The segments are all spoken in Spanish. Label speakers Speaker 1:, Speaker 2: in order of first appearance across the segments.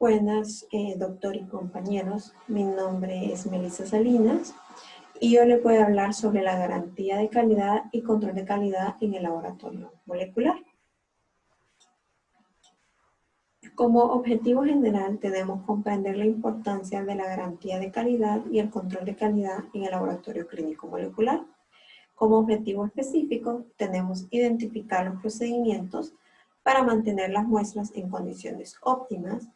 Speaker 1: Buenas, doctor y compañeros. Mi nombre es Melissa Salinas y yo les voy a hablar sobre la garantía de calidad y control de calidad en el laboratorio molecular. Como objetivo general, debemos comprender la importancia de la garantía de calidad y el control de calidad en el laboratorio clínico molecular. Como objetivo específico, tenemos identificar los procedimientos para mantener las muestras en condiciones óptimas,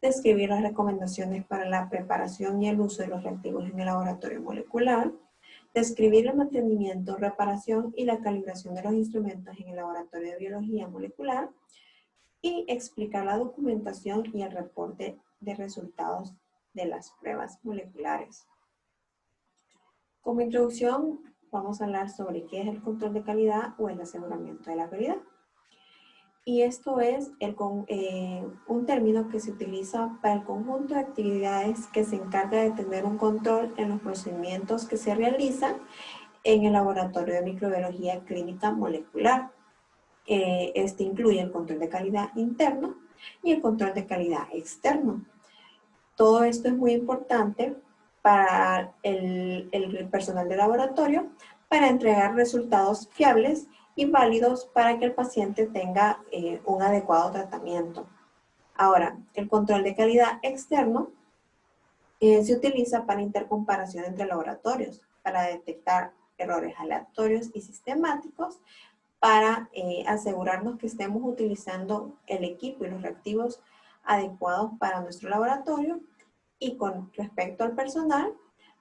Speaker 1: describir las recomendaciones para la preparación y el uso de los reactivos en el laboratorio molecular, describir el mantenimiento, reparación y la calibración de los instrumentos en el laboratorio de biología molecular y explicar la documentación y el reporte de resultados de las pruebas moleculares. Como introducción, vamos a hablar sobre qué es el control de calidad o el aseguramiento de la calidad. Y esto es un término que se utiliza para el conjunto de actividades que se encarga de tener un control en los procedimientos que se realizan en el laboratorio de microbiología clínica molecular. Este incluye el control de calidad interno y el control de calidad externo. Todo esto es muy importante para el personal de laboratorio para entregar resultados fiables y válidos para que el paciente tenga un adecuado tratamiento. Ahora, el control de calidad externo se utiliza para intercomparación entre laboratorios, para detectar errores aleatorios y sistemáticos, para asegurarnos que estemos utilizando el equipo y los reactivos adecuados para nuestro laboratorio y con respecto al personal,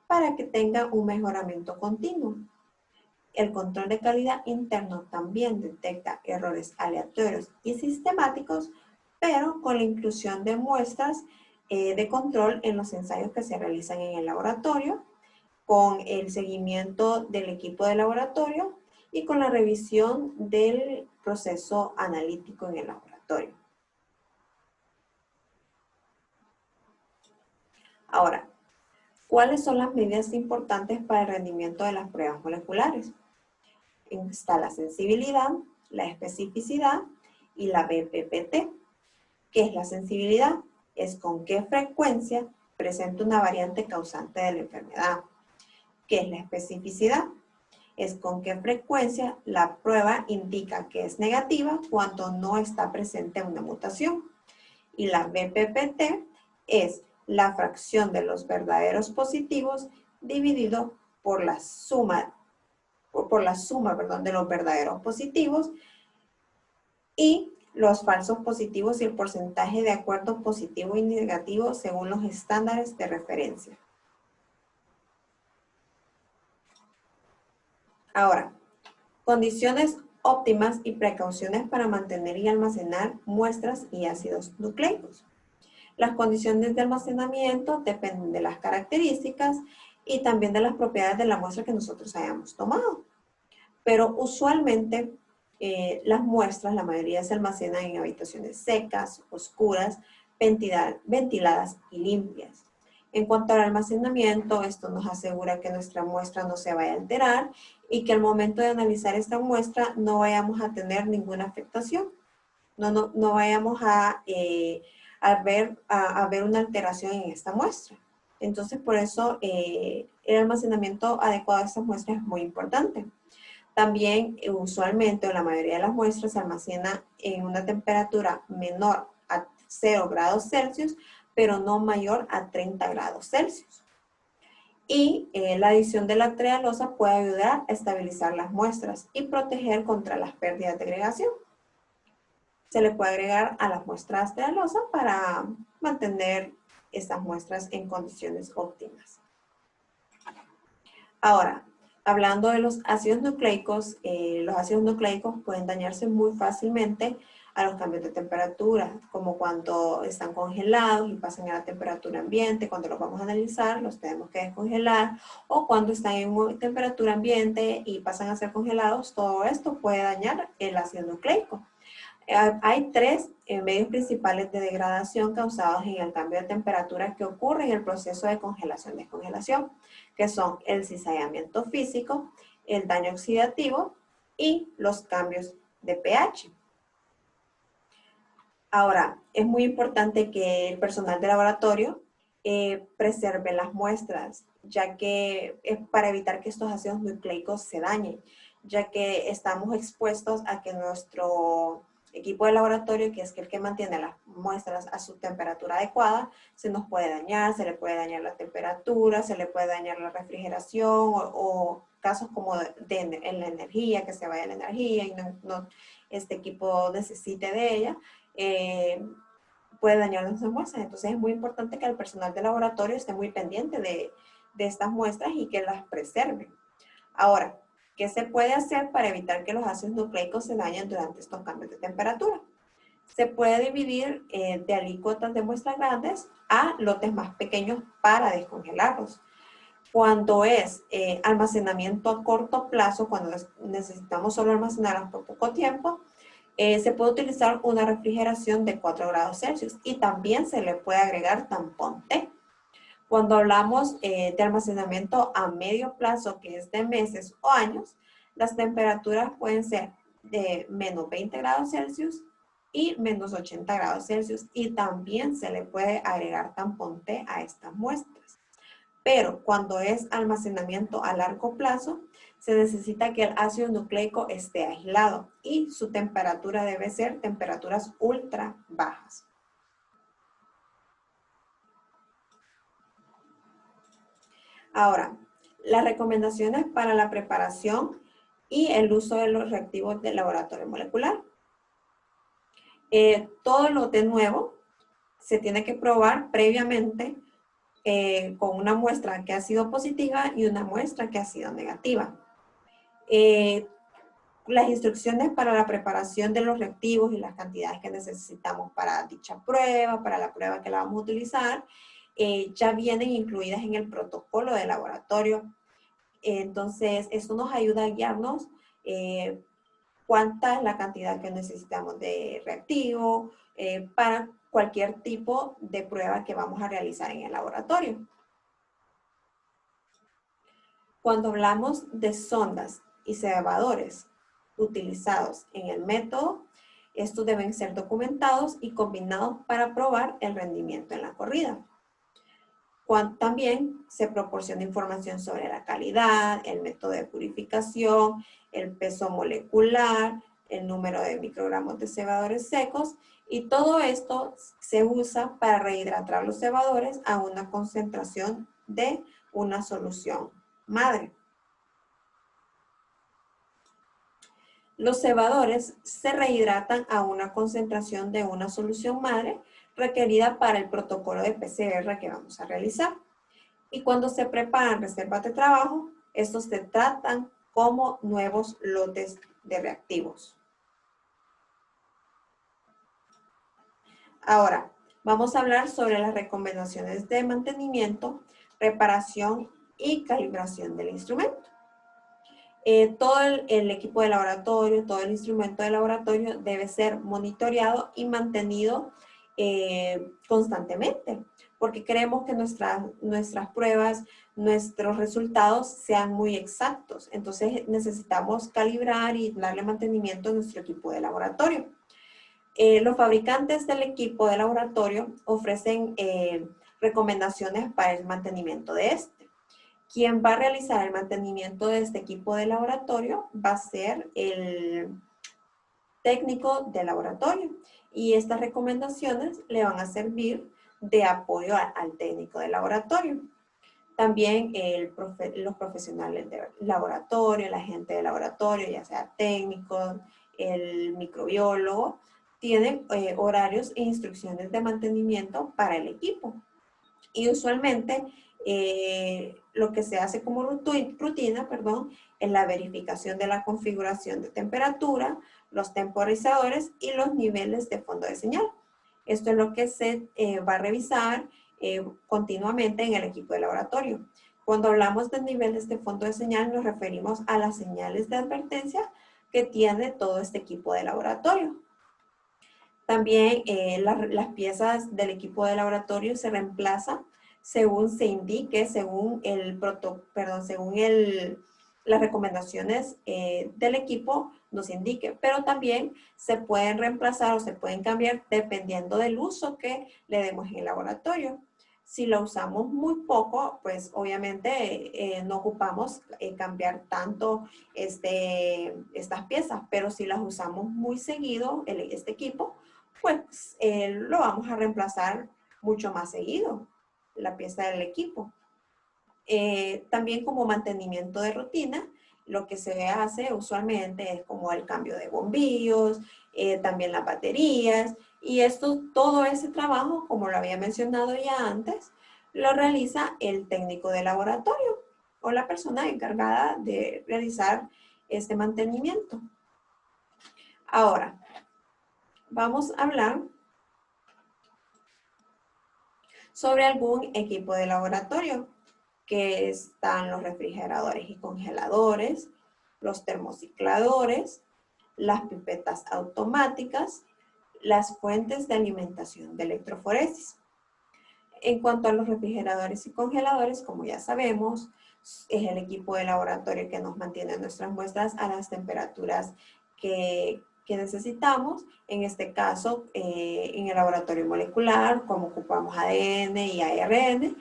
Speaker 1: para que tenga un mejoramiento continuo. El control de calidad interno también detecta errores aleatorios y sistemáticos, pero con la inclusión de muestras de control en los ensayos que se realizan en el laboratorio, con el seguimiento del equipo de laboratorio y con la revisión del proceso analítico en el laboratorio. Ahora, ¿cuáles son las medidas importantes para el rendimiento de las pruebas moleculares? Está la sensibilidad, la especificidad y la BPPT. ¿Qué es la sensibilidad? Es con qué frecuencia presenta una variante causante de la enfermedad. ¿Qué es la especificidad? Es con qué frecuencia la prueba indica que es negativa cuando no está presente una mutación. Y la BPPT es la fracción de los verdaderos positivos dividido por la suma de los verdaderos positivos y los falsos positivos y el porcentaje de acuerdo positivo y negativo según los estándares de referencia. Ahora, condiciones óptimas y precauciones para mantener y almacenar muestras y ácidos nucleicos. Las condiciones de almacenamiento dependen de las características y también de las propiedades de la muestra que nosotros hayamos tomado. Pero usualmente las muestras, la mayoría se almacenan en habitaciones secas, oscuras, ventiladas y limpias. En cuanto al almacenamiento, esto nos asegura que nuestra muestra no se vaya a alterar y que al momento de analizar esta muestra no vayamos a tener ninguna afectación. No vayamos a ver una alteración en esta muestra. Entonces, por eso el almacenamiento adecuado de estas muestras es muy importante. También, usualmente, la mayoría de las muestras se almacena en una temperatura menor a 0 grados Celsius, pero no mayor a 30 grados Celsius. Y la adición de la trealosa puede ayudar a estabilizar las muestras y proteger contra las pérdidas de agregación. Se le puede agregar a las muestras trealosa para mantener estas muestras en condiciones óptimas. Ahora, hablando de los ácidos nucleicos pueden dañarse muy fácilmente a los cambios de temperatura, como cuando están congelados y pasan a la temperatura ambiente. Cuando los vamos a analizar, los tenemos que descongelar, o cuando están en temperatura ambiente y pasan a ser congelados, todo esto puede dañar el ácido nucleico. Hay tres medios principales de degradación causados en el cambio de temperatura que ocurre en el proceso de congelación-descongelación, que son el cizallamiento físico, el daño oxidativo y los cambios de pH. Ahora, es muy importante que el personal de laboratorio preserve las muestras, ya que es para evitar que estos ácidos nucleicos se dañen, ya que estamos expuestos a que nuestro equipo de laboratorio, que es el que mantiene las muestras a su temperatura adecuada, se nos puede dañar, se le puede dañar la temperatura, se le puede dañar la refrigeración o casos como en la energía, que se vaya la energía y este equipo necesite de ella. Puede dañar nuestras muestras. Entonces es muy importante que el personal de laboratorio esté muy pendiente de estas muestras y que las preserven. Ahora, ¿qué se puede hacer para evitar que los ácidos nucleicos se dañen durante estos cambios de temperatura? Se puede dividir de alícuotas de muestras grandes a lotes más pequeños para descongelarlos. Cuando es almacenamiento a corto plazo, cuando necesitamos solo almacenarlos por poco tiempo, se puede utilizar una refrigeración de 4 grados Celsius y también se le puede agregar tampón T. Cuando hablamos de almacenamiento a medio plazo, que es de meses o años, las temperaturas pueden ser de menos 20 grados Celsius y menos 80 grados Celsius y también se le puede agregar tampón T a estas muestras. Pero cuando es almacenamiento a largo plazo, se necesita que el ácido nucleico esté aislado y su temperatura debe ser temperaturas ultra bajas. Ahora, las recomendaciones para la preparación y el uso de los reactivos del laboratorio molecular. Todo lote nuevo se tiene que probar previamente con una muestra que ha sido positiva y una muestra que ha sido negativa. Las instrucciones para la preparación de los reactivos y las cantidades que necesitamos para dicha prueba, para la prueba que la vamos a utilizar, ya vienen incluidas en el protocolo de laboratorio. Entonces, eso nos ayuda a guiarnos cuánta es la cantidad que necesitamos de reactivo para cualquier tipo de prueba que vamos a realizar en el laboratorio. Cuando hablamos de sondas y cebadores utilizados en el método, estos deben ser documentados y combinados para probar el rendimiento en la corrida. También se proporciona información sobre la calidad, el método de purificación, el peso molecular, el número de microgramos de cebadores secos y todo esto se usa para rehidratar los cebadores a una concentración de una solución madre. Los cebadores se rehidratan a una concentración de una solución madre requerida para el protocolo de PCR que vamos a realizar. Y cuando se preparan reservas de trabajo, estos se tratan como nuevos lotes de reactivos. Ahora, vamos a hablar sobre las recomendaciones de mantenimiento, reparación y calibración del instrumento. Todo el equipo de laboratorio, todo el instrumento de laboratorio debe ser monitoreado y mantenido constantemente, porque queremos que nuestras pruebas, nuestros resultados sean muy exactos. Entonces necesitamos calibrar y darle mantenimiento a nuestro equipo de laboratorio. Los fabricantes del equipo de laboratorio ofrecen recomendaciones para el mantenimiento de este. Quien va a realizar el mantenimiento de este equipo de laboratorio va a ser el técnico de laboratorio y estas recomendaciones le van a servir de apoyo al técnico de laboratorio. También los profesionales de laboratorio, la gente de laboratorio, ya sea técnico, el microbiólogo, tienen horarios e instrucciones de mantenimiento para el equipo. Y usualmente lo que se hace como rutina, es la verificación de la configuración de temperatura, los temporizadores y los niveles de fondo de señal. Esto es lo que se va a revisar continuamente en el equipo de laboratorio. Cuando hablamos de niveles de fondo de señal, nos referimos a las señales de advertencia que tiene todo este equipo de laboratorio. También las piezas del equipo de laboratorio se reemplazan según se indique, según el las recomendaciones del equipo nos indiquen, pero también se pueden reemplazar o se pueden cambiar dependiendo del uso que le demos en el laboratorio. Si lo usamos muy poco, pues obviamente no ocupamos cambiar tanto estas piezas, pero si las usamos muy seguido, este equipo, pues lo vamos a reemplazar mucho más seguido, la pieza del equipo. También como mantenimiento de rutina, lo que se hace usualmente es como el cambio de bombillos, también las baterías, y todo ese trabajo, como lo había mencionado ya antes, lo realiza el técnico de laboratorio o la persona encargada de realizar este mantenimiento. Ahora, vamos a hablar sobre algún equipo de laboratorio, que están los refrigeradores y congeladores, los termocicladores, las pipetas automáticas, las fuentes de alimentación de electroforesis. En cuanto a los refrigeradores y congeladores, como ya sabemos, es el equipo de laboratorio que nos mantiene nuestras muestras a las temperaturas que necesitamos. En este caso, en el laboratorio molecular, como ocupamos ADN y ARN,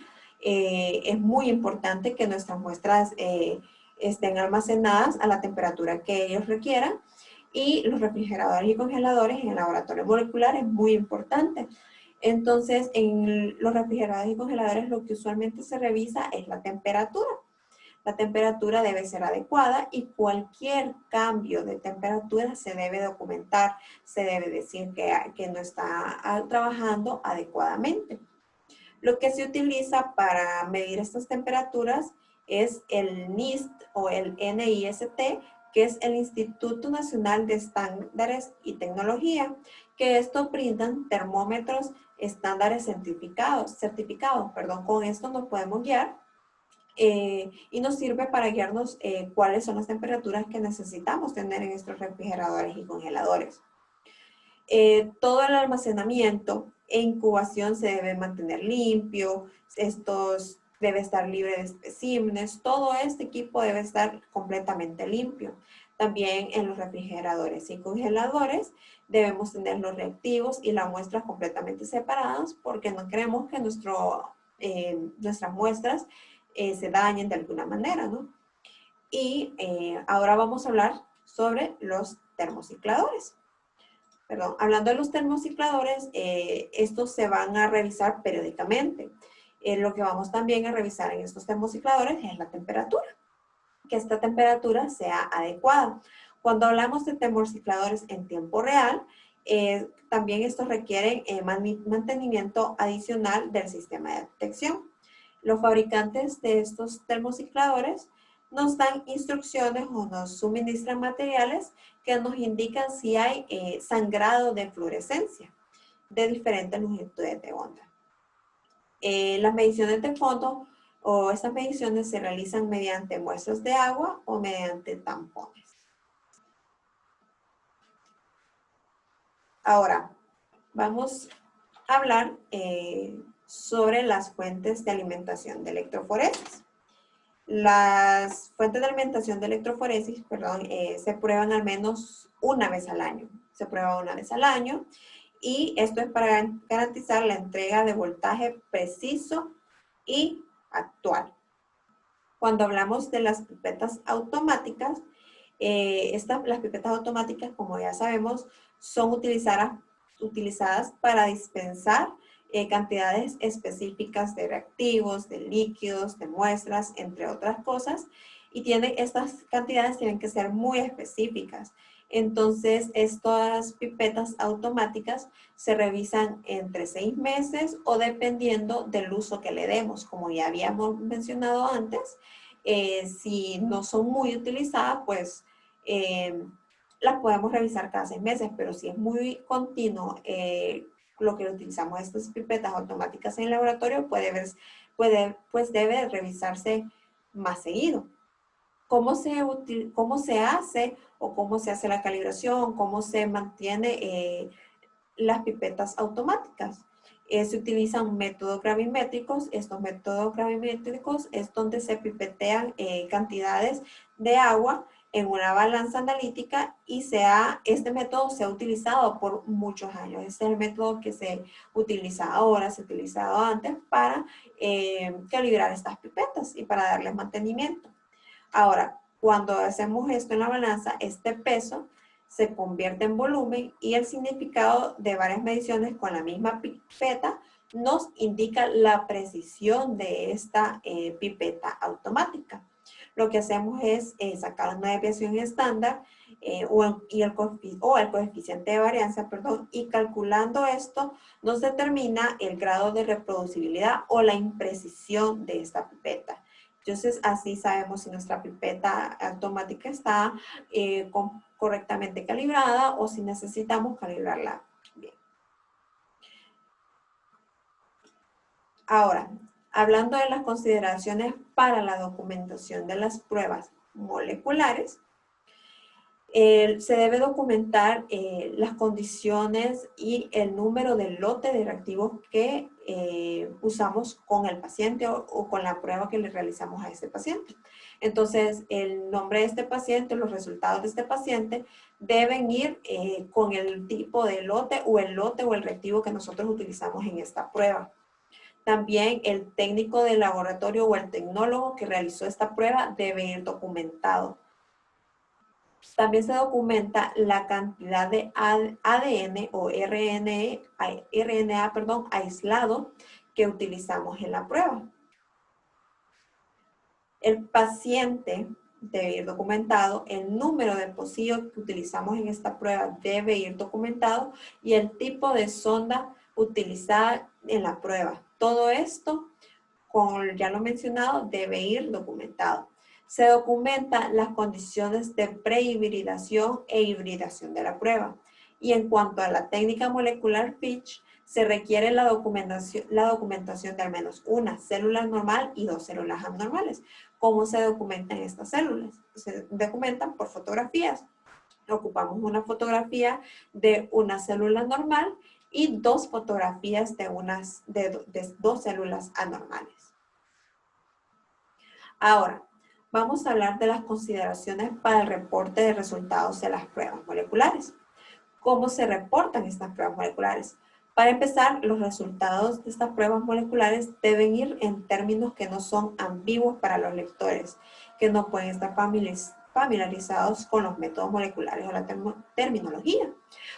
Speaker 1: es muy importante que nuestras muestras estén almacenadas a la temperatura que ellos requieran. Y los refrigeradores y congeladores en el laboratorio molecular es muy importante. Entonces, en los refrigeradores y congeladores lo que usualmente se revisa es la temperatura. La temperatura debe ser adecuada y cualquier cambio de temperatura se debe documentar, se debe decir que no está trabajando adecuadamente. Lo que se utiliza para medir estas temperaturas es el NIST o el NIST, que es el Instituto Nacional de Estándares y Tecnología, que estos brindan termómetros estándares certificados. Con esto nos podemos guiar y nos sirve para guiarnos cuáles son las temperaturas que necesitamos tener en nuestros refrigeradores y congeladores. Todo el almacenamiento e incubación se debe mantener limpio, estos debe estar libre de especímenes, todo este equipo debe estar completamente limpio. También en los refrigeradores y congeladores debemos tener los reactivos y las muestras completamente separadas porque no queremos que nuestras muestras se dañen de alguna manera, ¿no? Y ahora vamos a hablar sobre los termocicladores. Perdón, hablando de los termocicladores, estos se van a revisar periódicamente. Lo que vamos también a revisar en estos termocicladores es la temperatura, que esta temperatura sea adecuada. Cuando hablamos de termocicladores en tiempo real, también estos requieren mantenimiento adicional del sistema de detección. Los fabricantes de estos termocicladores nos dan instrucciones o nos suministran materiales que nos indican si hay sangrado de fluorescencia de diferentes longitudes de onda. Las mediciones de fondo o estas mediciones se realizan mediante muestras de agua o mediante tampones. Ahora, vamos a hablar sobre las fuentes de alimentación de electroforesis. Las fuentes de alimentación de electroforesis, se prueban al menos una vez al año. Se prueba una vez al año y esto es para garantizar la entrega de voltaje preciso y actual. Cuando hablamos de las pipetas automáticas, las pipetas automáticas, como ya sabemos, son utilizadas para dispensar cantidades específicas de reactivos, de líquidos, de muestras, entre otras cosas. Y estas cantidades tienen que ser muy específicas. Entonces, estas pipetas automáticas se revisan entre 6 meses o dependiendo del uso que le demos. Como ya habíamos mencionado antes, si no son muy utilizadas, pues las podemos revisar cada 6 meses, pero si es muy continuo lo que utilizamos estas pipetas automáticas en el laboratorio, pues debe revisarse más seguido. ¿Cómo se hace o cómo se hace la calibración? ¿Cómo se mantiene las pipetas automáticas? Se utilizan métodos gravimétricos. Estos métodos gravimétricos es donde se pipetean cantidades de agua en una balanza analítica y este método se ha utilizado por muchos años. Este es el método que se utiliza ahora, se ha utilizado antes para calibrar estas pipetas y para darles mantenimiento. Ahora, cuando hacemos esto en la balanza, este peso se convierte en volumen y el significado de varias mediciones con la misma pipeta nos indica la precisión de esta pipeta automática. Lo que hacemos es sacar una desviación estándar o el coeficiente de varianza, perdón, y calculando esto nos determina el grado de reproducibilidad o la imprecisión de esta pipeta. Entonces, así sabemos si nuestra pipeta automática está correctamente calibrada o si necesitamos calibrarla bien. Ahora, hablando de las consideraciones para la documentación de las pruebas moleculares, se debe documentar las condiciones y el número de lote de reactivos que usamos con el paciente o con la prueba que le realizamos a este paciente. Entonces, el nombre de este paciente, los resultados de este paciente deben ir con el tipo de lote o el reactivo que nosotros utilizamos en esta prueba. También el técnico del laboratorio o el tecnólogo que realizó esta prueba debe ir documentado. También se documenta la cantidad de ADN o RNA aislado que utilizamos en la prueba. El paciente debe ir documentado, el número de pocillos que utilizamos en esta prueba debe ir documentado y el tipo de sonda utilizada en la prueba. Todo esto, como ya lo he mencionado, debe ir documentado. Se documentan las condiciones de prehibridación e hibridación de la prueba. Y en cuanto a la técnica molecular Fitch, se requiere la documentación de al menos una célula normal y 2 células abnormales. ¿Cómo se documentan estas células? Se documentan por fotografías. Ocupamos una fotografía de una célula normal y 2 fotografías de 2 células anormales. Ahora, vamos a hablar de las consideraciones para el reporte de resultados de las pruebas moleculares. ¿Cómo se reportan estas pruebas moleculares? Para empezar, los resultados de estas pruebas moleculares deben ir en términos que no son ambiguos para los lectores, que no pueden estar familiarizados con los métodos moleculares o la terminología.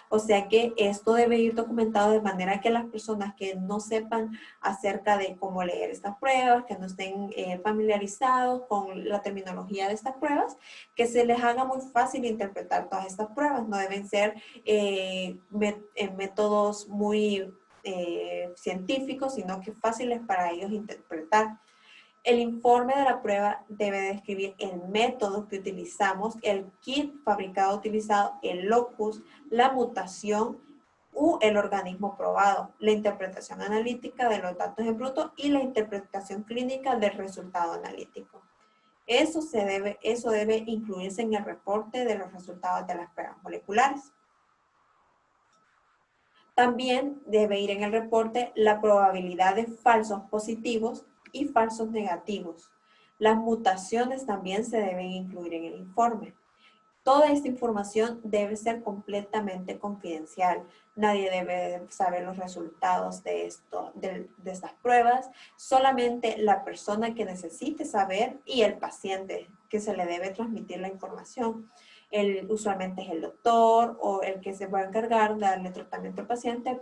Speaker 1: O sea que esto debe ir documentado de manera que las personas que no sepan acerca de cómo leer estas pruebas, que no estén familiarizados con la terminología de estas pruebas, que se les haga muy fácil interpretar todas estas pruebas. No deben ser métodos muy científicos, sino que fáciles para ellos interpretar. El informe de la prueba debe describir el método que utilizamos, el kit fabricado utilizado, el locus, la mutación u el organismo probado, la interpretación analítica de los datos en bruto y la interpretación clínica del resultado analítico. Eso debe incluirse en el reporte de los resultados de las pruebas moleculares. También debe ir en el reporte la probabilidad de falsos positivos y falsos negativos. Las mutaciones también se deben incluir en el informe. Toda esta información debe ser completamente confidencial. Nadie debe saber los resultados de estas pruebas. Solamente la persona que necesite saber y el paciente que se le debe transmitir la información. Usualmente es el doctor o el que se va a encargar de darle tratamiento al paciente,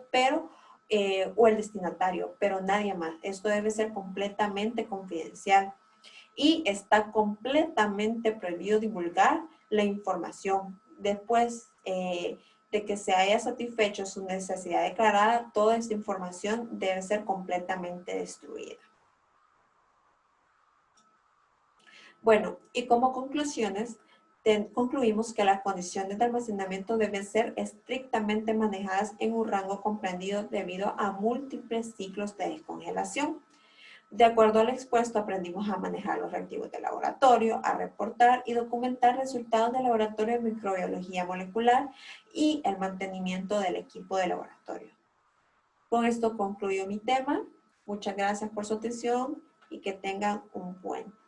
Speaker 1: o el destinatario, pero nadie más. Esto debe ser completamente confidencial y está completamente prohibido divulgar la información. Después de que se haya satisfecho su necesidad declarada, toda esta información debe ser completamente destruida. Bueno, y como conclusiones, concluimos que las condiciones de almacenamiento deben ser estrictamente manejadas en un rango comprendido debido a múltiples ciclos de descongelación. De acuerdo al expuesto, aprendimos a manejar los reactivos de laboratorio, a reportar y documentar resultados del laboratorio de microbiología molecular y el mantenimiento del equipo de laboratorio. Con esto concluyo mi tema. Muchas gracias por su atención y que tengan un buen día.